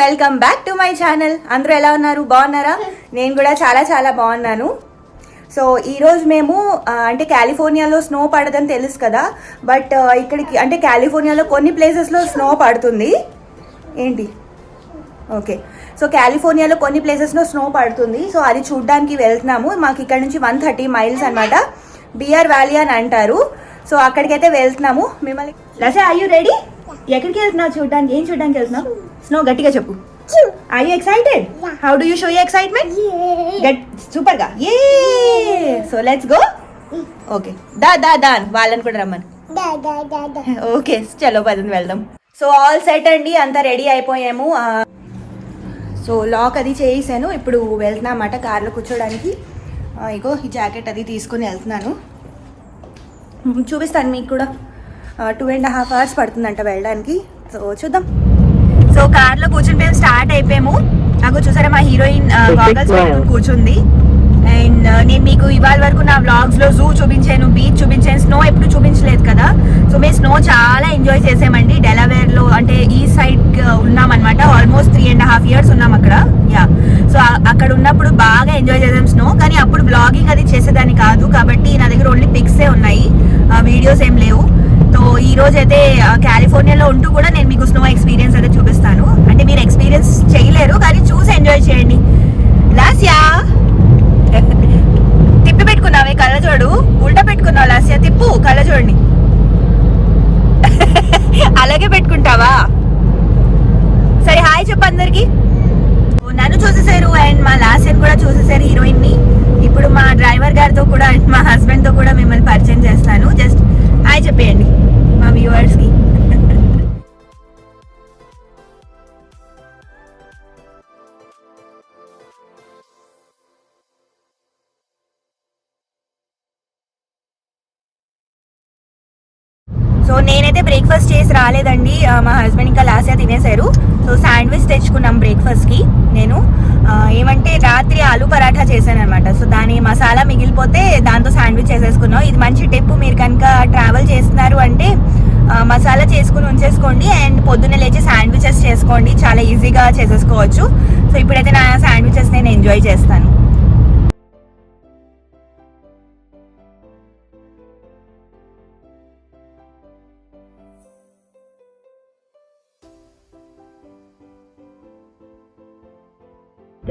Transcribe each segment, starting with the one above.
Welcome back to my channel. అందరూ ఎలా ఉన్నారు? బాగున్నారా? నేను కూడా చాలా చాలా బాగున్నాను. సో ఈరోజు మేము అంటే కాలిఫోర్నియాలో స్నో పడదని తెలుసు కదా, బట్ ఇక్కడికి అంటే కాలిఫోర్నియాలో కొన్ని ప్లేసెస్లో స్నో పడుతుంది. ఏంటి ఓకే, సో కాలిఫోర్నియాలో కొన్ని ప్లేసెస్లో స్నో పడుతుంది. సో అది చూడడానికి వెళ్తున్నాము. మాకు ఇక్కడ నుంచి 130 మైల్స్ అనమాట. బిఆర్ వ్యాలీ అని అంటారు. సో అక్కడికైతే వెళ్తున్నాము. మిమ్మల్ని లసే, ఆర్ యూ రెడీ? ఎక్కడికి వెళ్తున్నావు చూడడానికి? ఏం చూడడానికి వెళ్తున్నావు? స్నో గట్టిగా చెప్పు. Are you excited? How do you show you excitement? Super గా ఏ. So let's go. ఓకే, దా దా దా వాళ్ళని కూడా రమ్మని. ఓకే చలో పదండి వెళ్దాం. సో ఆల్ సెట్ అండి, అంతా రెడీ అయిపోయాము. సో లాక్ అది చేసాను. ఇప్పుడు వెళ్తున్నా అన్నమాట కార్లో కూర్చోడానికి. ఇగో ఈ జాకెట్ అది తీసుకుని వెళ్తున్నాను. చూపిస్తాను మీకు కూడా. 2.5 hours పడుతుందంట వెళ్ళడానికి. సో చూద్దాం. సో కార్లో కూర్చుని మేము స్టార్ట్ అయిపోయాము. నాకు చూసారా మా హీరోయిన్ గాగల్స్ పెట్టుకుని కూర్చుంది. అండ్ నేను మీకు ఇవాళ వరకు నా వ్లాగ్స్ లో జూ చూపించాను, బీచ్ చూపించాను, స్నో ఎప్పుడు చూపించలేదు కదా. సో మేము స్నో చాలా ఎంజాయ్ చేసామండి. డెలావేర్ లో అంటే ఈ సైడ్ ఉన్నాం అనమాట. ఆల్మోస్ట్ 3.5 years ఉన్నాం అక్కడ. యా, సో అక్కడ ఉన్నప్పుడు బాగా ఎంజాయ్ చేసాం స్నో. కానీ అప్పుడు వ్లాగింగ్ అది చేసేదాన్ని కాదు కాబట్టి నా దగ్గర ఓన్లీ పిక్సే ఉన్నాయి, వీడియోస్ ఏం లేవు. సో ఈ రోజు అయితే కాలిఫోర్నియాలో ఉంటూ కూడా నేను మీకు స్నో ఎక్స్పీరియన్స్ అయితే చూపిస్తాను. అంటే మీరు ఎక్స్పీరియన్స్ చేయలేరు కానీ చూసి ఎంజాయ్ చేయండి. లాస్యా తిప్పి పెట్టుకున్నావే కళ్ళజోడు, ఉల్టా పెట్టుకున్నావు. లాస్యా తిప్పు కళ్ళజోడిని. అలాగే పెట్టుకుంటావా? సరే హాయ్ చెప్పు అందరికి. నన్ను చూసేసారు అండ్ మా లాస్యని కూడా చూసేసారు, హీరోయిన్ ని. ఇప్పుడు మా డ్రైవర్ గారితో కూడా మా హస్బెండ్ తో కూడా మిమ్మల్ని పరిచయం చేస్తాను. జస్ట్ హాయ్ చెప్పేయండి మా వ్యూవర్స్ కి. సో నేనైతే బ్రేక్ఫాస్ట్ చేసి రాలేదండి. మా హస్బెండ్ ఇంకా లాస్యా తినేశారు. సో శాండ్విచ్ తెచ్చుకున్నాం బ్రేక్ఫాస్ట్కి. నేను ఏమంటే రాత్రి ఆలూ పరాఠా చేశాను అనమాట. సో దాని మసాలా మిగిలిపోతే దాంతో శాండ్విచ్ చేసేసుకున్నాం. ఇది మంచి టిప్. మీరు కనుక ట్రావెల్ చేస్తున్నారు అంటే మసాలా చేసుకుని ఉంచేసుకోండి అండ్ పొద్దున్న లేచి శాండ్విచెస్ చేసుకోండి. చాలా ఈజీగా చేసేసుకోవచ్చు. సో ఇప్పుడైతే నా శాండ్విచెస్ నేను ఎంజాయ్ చేస్తాను.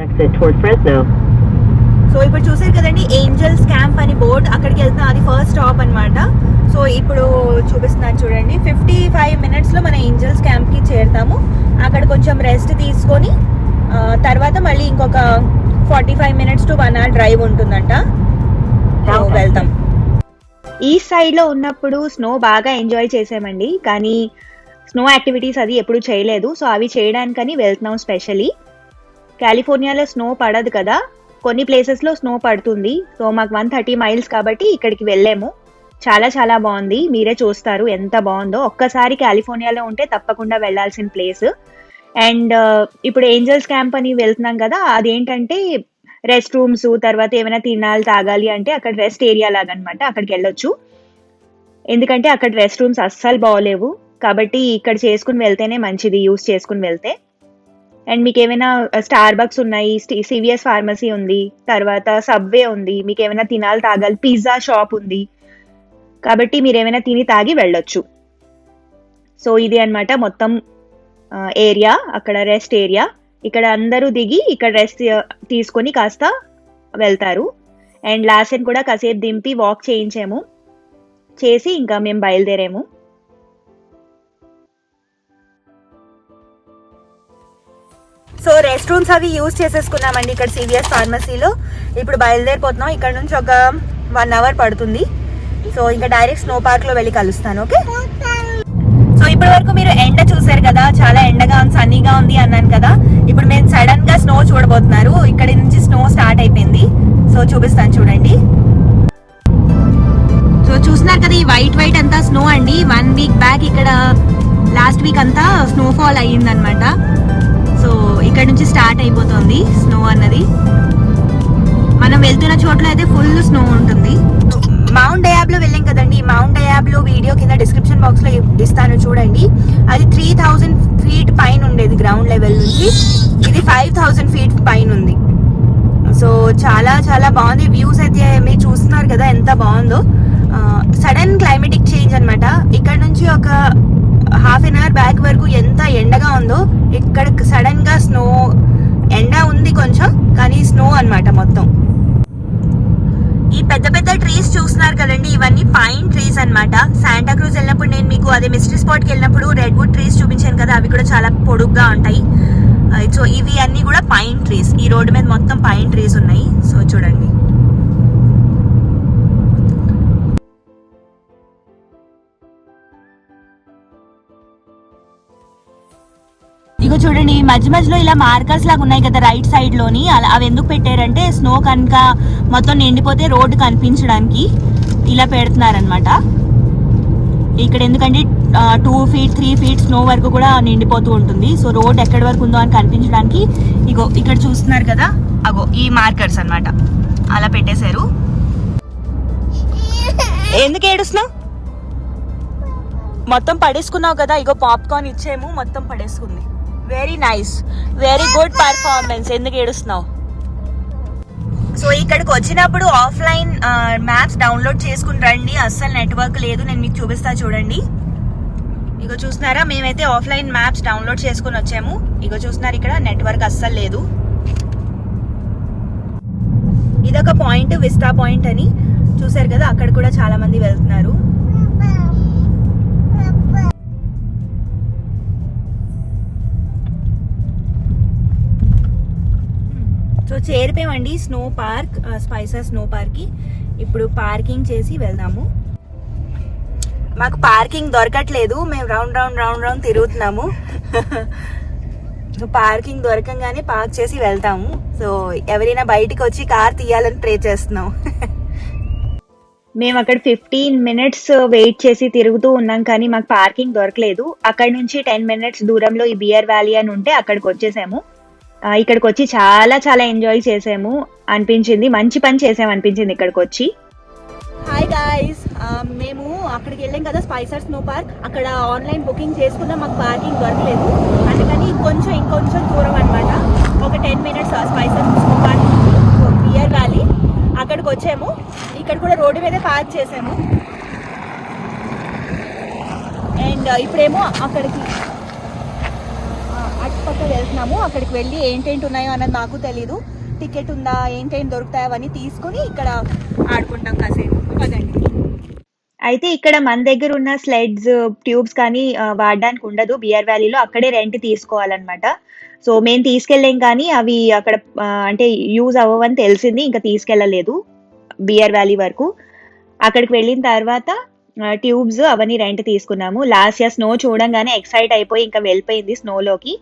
Exit toward Fresno. సో ఇప్పుడు చూసారు కదండి ఏంజల్స్ క్యాంప్ అని బోర్డ్, అక్కడికి వెళ్తున్నా. అది ఫస్ట్ స్టాప్ అనమాట. సో ఇప్పుడు చూపిస్తున్నాను చూడండి. 55 minutes లో మన ఏంజల్స్ క్యాంప్ కి చేరుతాము. అక్కడ కొంచెం రెస్ట్ తీసుకొని తర్వాత మళ్ళీ ఇంకొక 45 minutes to 1 hour డ్రైవ్ ఉంటుందంట. వెళ్తాం. ఈ సైడ్ లో ఉన్నప్పుడు స్నో బాగా ఎంజాయ్ చేసామండి, కానీ స్నో యాక్టివిటీస్ అది ఎప్పుడు చేయలేదు. సో అవి చేయడానికని వెళ్తున్నాం స్పెషలీ. కాలిఫోర్నియాలో స్నో పడదు కదా, కొన్ని ప్లేసెస్లో స్నో పడుతుంది. సో మాకు 130 miles కాబట్టి ఇక్కడికి వెళ్ళాము. చాలా చాలా బాగుంది. మీరే చూస్తారు ఎంత బాగుందో. ఒక్కసారి కాలిఫోర్నియాలో ఉంటే తప్పకుండా వెళ్ళాల్సిన ప్లేస్. అండ్ ఇప్పుడు ఏంజల్స్ క్యాంప్ అని వెళ్తున్నాం కదా, అదేంటంటే రెస్ట్ రూమ్స్, తర్వాత ఏమైనా తినాలి తాగాలి అంటే అక్కడ రెస్ట్ ఏరియా లాగా అనమాట. అక్కడికి వెళ్ళొచ్చు. ఎందుకంటే అక్కడ రెస్ట్ రూమ్స్ అస్సలు బాగోలేవు కాబట్టి ఇక్కడ చేసుకుని వెళ్తేనే మంచిది, యూస్ చేసుకుని వెళ్తే. అండ్ మీకు ఏమైనా స్టార్ బక్స్ ఉన్నాయి, సివిఎస్ ఫార్మసీ ఉంది, తర్వాత సబ్వే ఉంది. మీకు ఏమైనా తినాలి తాగాలి, పిజ్జా షాప్ ఉంది కాబట్టి మీరు ఏమైనా తిని తాగి వెళ్ళొచ్చు. సో ఇది అన్నమాట మొత్తం ఏరియా. అక్కడ రెస్ట్ ఏరియా. ఇక్కడ అందరూ దిగి ఇక్కడ రెస్ట్ తీసుకొని కాస్త వెళ్తారు. అండ్ లాస్యన్ కూడా కాసేపు దింపి వాక్ చేయించాము. చేసి ఇంకా మేము బయలుదేరాము. సో రెస్ట్ రూమ్స్ అవి యూజ్ చేసేసుకున్నామండి ఇక్కడ సివిఎస్ ఫార్మసీలో. ఇప్పుడు బయలుదేరిపోతున్నాం. ఇక్కడ నుంచి ఒక 1 hour పడుతుంది. సో ఇంకా డైరెక్ట్ స్నో పార్క్ లో వెళ్ళి కలుస్తాను. ఓకే. సో ఇప్పటి వరకు మీరు ఎండ చూసారు కదా, చాలా ఎండగా ఉంది, సన్నీగా ఉంది అన్నాను కదా. ఇప్పుడు మేము సడన్ గా స్నో చూడబోతున్నారు. ఇక్కడ నుంచి స్నో స్టార్ట్ అయిపోయింది. సో చూపిస్తాను చూడండి. సో చూస్తున్నారు కదా, ఈ వైట్ అంతా స్నో అండి. 1 week బ్యాక్ ఇక్కడ లాస్ట్ వీక్ అంతా స్నోఫాల్ అయ్యింది అనమాట. సో ఇక్కడ నుంచి స్టార్ట్ అయిపోతుంది స్నో అన్నది. మనం వెళ్తున్న చోట్ల అయితే ఫుల్ స్నో ఉంటుంది. మౌంట్ డయాబ్లో వెళ్ళాం కదండి. మౌంట్ డయాబ్లో వీడియో కింద డిస్క్రిప్షన్ బాక్స్ లో ఇస్తాను చూడండి. అది 3000 ఫీట్ పైన ఉండేది గ్రౌండ్ లెవెల్ నుంచి. ఇది 5000 ఫీట్ పైన ఉంది. సో చాలా చాలా బాగుంది. వ్యూస్ అయితే మీరు చూస్తున్నారు కదా ఎంత బాగుందో. సడన్ క్లైమేటిక్ చేంజ్ అన్నమాట. ఇక్కడ నుంచి ఒక హాఫ్ అన్ అవర్ బ్యాక్ వరకు ఎంత ఎండగా ఉందో, ఇక్కడ సడన్ గా స్నో, ఎండ ఉంది కొంచెం కానీ స్నో అన్నమాట మొత్తం. ఈ పెద్ద పెద్ద ట్రీస్ చూస్తున్నారు కదండి, ఇవన్నీ పైన్ ట్రీస్ అన్నమాట. శాంటాక్రూజ్ వెళ్ళినప్పుడు నేను మీకు అదే మిస్టరీ స్పాట్ కి వెళ్ళినప్పుడు రెడ్ వుడ్ ట్రీస్ చూపించాను కదా, అవి కూడా చాలా పొడుగ్గా ఉంటాయి. సో ఇవి అన్ని కూడా పైన్ ట్రీస్. ఈ రోడ్డు మీద మొత్తం పైన్ ట్రీస్ ఉన్నాయి. సో చూడండి, ఇగో చూడండి, మధ్య మధ్యలో ఇలా మార్కర్స్ లాగా ఉన్నాయి కదా రైట్ సైడ్ లోని. అలా అవి ఎందుకు పెట్టారంటే స్నో కనుక మొత్తం నిండిపోతే రోడ్డు కనిపించడానికి ఇలా పెడుతున్నారనమాట. ఇక్కడ ఎందుకంటే 2 feet 3 feet స్నో వరకు కూడా నిండిపోతూ ఉంటుంది. సో రోడ్ ఎక్కడి వరకు ఉందో అని కనిపించడానికి ఇగో ఇక్కడ చూస్తున్నారు కదా, అగో ఈ మార్కర్స్ అన్నమాట అలా పెట్టేశారు. ఎందుకు ఏడుస్తున్నావు? మొత్తం పడేసుకున్నావు కదా. ఇగో పాప్కార్న్ ఇచ్చేమో మొత్తం పడేసుకుంది. Very nice, very good performance. ఎందుకు ఏడుస్తున్నావు? సో ఇక్కడికి వచ్చినప్పుడు ఆఫ్లైన్ మ్యాప్స్ డౌన్లోడ్ చేసుకుని రండి. అస్సలు నెట్వర్క్ లేదు. నేను మీకు చూపిస్తా చూడండి. ఇగో చూస్తున్నారా, మేమైతే ఆఫ్లైన్ మ్యాప్స్ డౌన్లోడ్ చేసుకుని వచ్చాము. ఇగో చూస్తున్నారు, ఇక్కడ నెట్వర్క్ అస్సలు లేదు. ఇదొక పాయింట్, విస్టా పాయింట్ అని చూసారు కదా, అక్కడ కూడా చాలా మంది వెళ్తున్నారు. సో చేరిపోయామండి స్నో పార్క్, స్పైసర్ స్నో పార్క్కి. ఇప్పుడు పార్కింగ్ చేసి వెళ్దాము. మాకు పార్కింగ్ దొరకట్లేదు, మేము రౌండ్ తిరుగుతున్నాము. పార్కింగ్ దొరకంగానే పార్క్ చేసి వెళ్తాము. సో ఎవరైనా బయటికి వచ్చి కార్ తీయాలని ట్రై చేస్తున్నాం. మేము అక్కడ 15 minutes వెయిట్ చేసి తిరుగుతూ ఉన్నాం, కానీ మాకు పార్కింగ్ దొరకలేదు. అక్కడ నుంచి 10 minutes దూరంలో ఈ బియర్ వ్యాలీ అని ఉంటే అక్కడికి వచ్చేసాము. ఇక్కడికి వచ్చి చాలా చాలా ఎంజాయ్ చేసాము అనిపించింది. మంచి పని చేసాము అనిపించింది ఇక్కడికి వచ్చి. హాయ్ గాయ్స్, మేము అక్కడికి వెళ్ళాం కదా స్పైసర్ స్నో పార్క్. అక్కడ ఆన్లైన్ బుకింగ్ చేసుకున్నాం, మాకు పార్కింగ్ దొరకలేదు. అందుకని ఇంకొంచెం దూరం అనమాట, ఒక 10 minutes Spicer snow park bear valley అక్కడికి వచ్చాము. ఇక్కడ కూడా రోడ్డు మీదే పార్క్ చేసాము. అండ్ ఇప్పుడేమో అక్కడికి అటుపక్క వెళ్తున్నాము. అక్కడికి వెళ్ళి ఏంటేంటి ఉన్నాయో అన్నది నాకు తెలీదు. టికెట్ ఉందా, ఏంటేంటి దొరుకుతాయో అవన్నీ తీసుకుని ఇక్కడ ఆడుకుంటాం కాసేపు. అదండి. అయితే ఇక్కడ మన దగ్గర ఉన్న స్లెడ్స్, ట్యూబ్స్ కానీ వాడడానికి ఉండదు బియర్ వ్యాలీలో. అక్కడే రెంట్ తీసుకోవాలన్నమాట. సో మేము తీసుకెళ్ళాం, కానీ అవి అక్కడ అంటే యూజ్ అవ్వవని తెలిసింది, ఇంకా తీసుకెళ్ళలేదు బియర్ వ్యాలీ వరకు. అక్కడికి వెళ్ళిన తర్వాత ట్యూబ్స్ అవన్నీ రెంట్ తీసుకున్నాము. లాస్ట్ ఇయర్ స్నో చూడంగానే ఎక్సైట్ అయిపోయి ఇంకా వెళ్ళిపోయింది స్నోలోకి.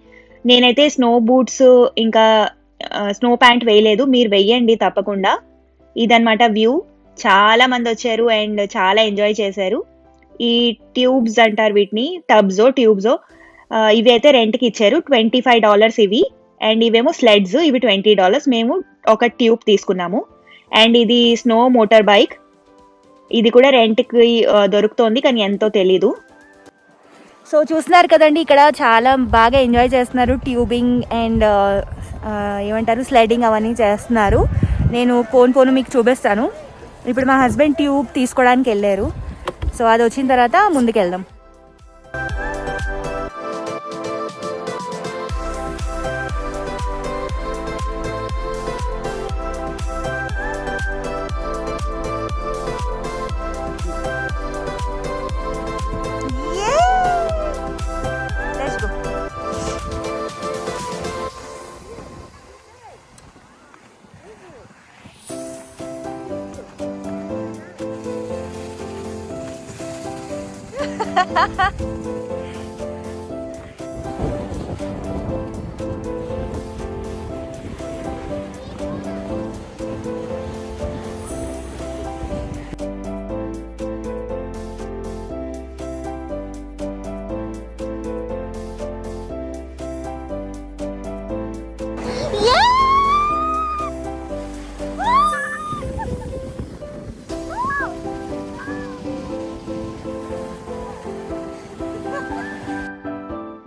నేనైతే స్నో బూట్స్ ఇంకా స్నో ప్యాంట్ వేయలేదు. మీరు వెయ్యండి తప్పకుండా. ఇదన్నమాట వ్యూ. చాలా మంది వచ్చారు అండ్ చాలా ఎంజాయ్ చేశారు. ఈ ట్యూబ్స్ అంటారు వీటిని, ట్యూబ్స్ ఇవి అయితే రెంట్కి ఇచ్చారు. $25 ఇవి. అండ్ ఇవేమో స్లెడ్స్, ఇవి $20. మేము ఒక ట్యూబ్ తీసుకున్నాము. అండ్ ఇది స్నో మోటార్ బైక్, ఇది కూడా రెంట్కి దొరుకుతోంది, కానీ ఎంతో తెలీదు. సో చూస్తున్నారు కదండి, ఇక్కడ చాలా బాగా ఎంజాయ్ చేస్తున్నారు. ట్యూబింగ్ అండ్ ఏమంటారు స్లైడింగ్ అవన్నీ చేస్తున్నారు. నేను పోను మీకు చూపిస్తాను. ఇప్పుడు మా హస్బెండ్ ట్యూబ్ తీసుకోవడానికి వెళ్ళారు. సో అది వచ్చిన తర్వాత ముందుకు వెళ్దాం.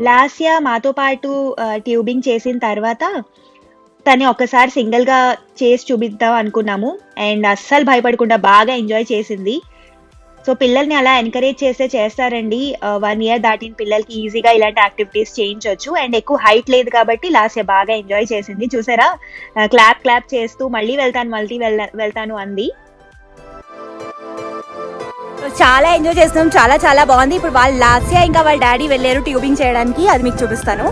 లాస్యా మాతో పాటు ట్యూబింగ్ చేసిన తర్వాత తను ఒకసారి సింగిల్గా చేసి చూపిద్దాం అనుకున్నాము అండ్ అస్సలు భయపడకుండా బాగా ఎంజాయ్ చేసింది. సో పిల్లల్ని అలా ఎంకరేజ్ చేస్తే చేస్తారండి. 1 year దాటిన పిల్లలకి ఈజీగా ఇలాంటి యాక్టివిటీస్ చేయించవచ్చు అండ్ ఎక్కువ హైట్ లేదు కాబట్టి లాస్యా బాగా ఎంజాయ్ చేసింది. చూసారా, క్లాప్ చేస్తూ మళ్ళీ వెళ్తాను అంది. చాలా ఎంజాయ్ చేస్తున్నాం, చాలా బాగుంది. ఇప్పుడు వాళ్ళ లాస్యా ఇంకా వాళ్ళ డాడీ వెళ్ళారు ట్యూబింగ్ చేయడానికి, అది మీకు చూపిస్తాను.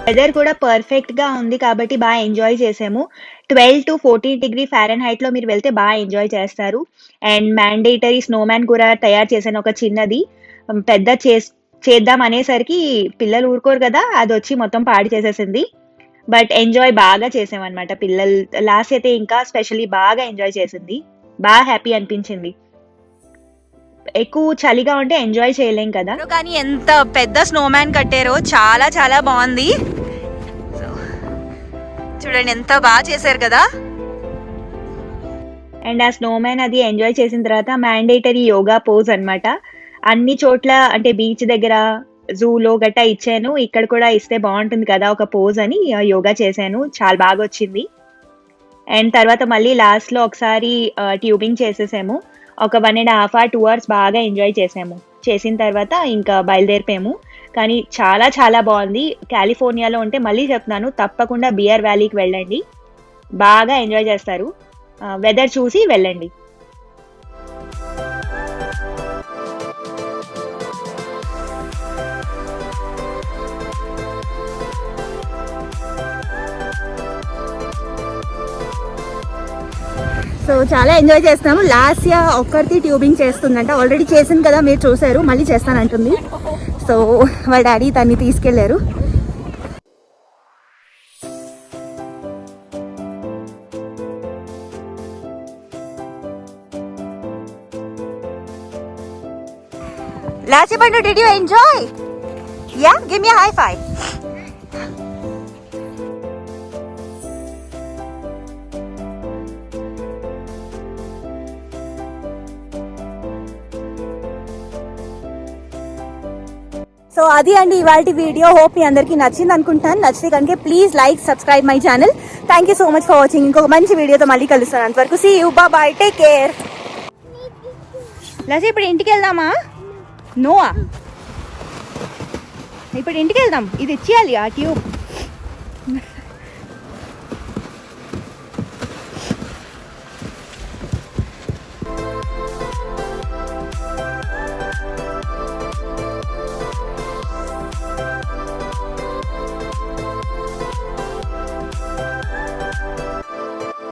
వెదర్ కూడా పర్ఫెక్ట్ గా ఉంది కాబట్టి బాగా ఎంజాయ్ చేసాము. 12 to 14 degree Fahrenheit లో మీరు వెళ్తే బాగా ఎంజాయ్ చేస్తారు. అండ్ మ్యాండేటరీ స్నోమ్యాన్ కూడా తయారు చేశాను, ఒక చిన్నది. పెద్ద చేద్దాం అనేసరికి పిల్లలు ఊరుకోరు కదా, అది వచ్చి మొత్తం పాడు చేసేసింది. బట్ ఎంజాయ్ బాగా చేసామన్నమాట. పిల్లలు లాస్ట్ అయితే ఇంకా స్పెషల్లీ బాగా ఎంజాయ్ చేసింది, బాగా హ్యాపీ అనిపించింది. ఎక్కువ చలిగా ఉంటే ఎంజాయ్ చేయలేం కదా, కానీ ఎంత పెద్ద స్నోమ్యాన్ కట్టారో చాలా బాగుంది. చూడండి ఎంత బాగా చేశారు కదా. అండ్ ఆ స్నోమ్యాన్ అది ఎంజాయ్ చేసిన తర్వాత మ్యాండేటరీ యోగా పోజ్ అన్నమాట. అన్ని చోట్ల అంటే బీచ్ దగ్గర, జూలో గట్టా ఇచ్చాను, ఇక్కడ కూడా ఇస్తే బాగుంటుంది కదా ఒక పోజ్ అని యోగా చేశాను, చాలా బాగా వచ్చింది. అండ్ తర్వాత మళ్ళీ లాస్ట్ లో ఒకసారి ట్యూబింగ్ చేసేసాము. ఒక 1.5 hour 2 hours బాగా ఎంజాయ్ చేసాము. చేసిన తర్వాత ఇంకా బయలుదేరిపోయాము. కానీ చాలా బాగుంది. కాలిఫోర్నియాలో ఉంటే మళ్ళీ చెప్తున్నాను, తప్పకుండా బియర్ వ్యాలీకి వెళ్ళండి, బాగా ఎంజాయ్ చేస్తారు. వెదర్ చూసి వెళ్ళండి. సో చాలా ఎంజాయ్ చేస్తున్నాము. లాస్యా ఒక్కరిది ట్యూబింగ్ చేస్తుందంట, ఆల్రెడీ చేసింది కదా మీరు చూసారు, మళ్ళీ చేస్తానంటుంది. సో వాళ్ళ డాడీ తన్ని తీసుకెళ్లారు. లాస్యా పండు, did you enjoy? Yeah, give me high five. So అది అండి ఇవాళ వీడియో. హోప్ మీ అందరికీ నచ్చింది అనుకుంటాను. నచ్చితే కనుక please like, subscribe my channel. Thank you so much for watching. ఇంకొక మంచి వీడియోతో మళ్ళీ కలుస్తాను. అంతవరకు see you, bye, take care. Lasya ఇప్పుడు ఇంటికి వెళ్దామా? నోవా, ఇప్పుడు ఇంటికి వెళ్దాం, ఇది ఇచ్చేయాలి ఆ ట్యూబ్.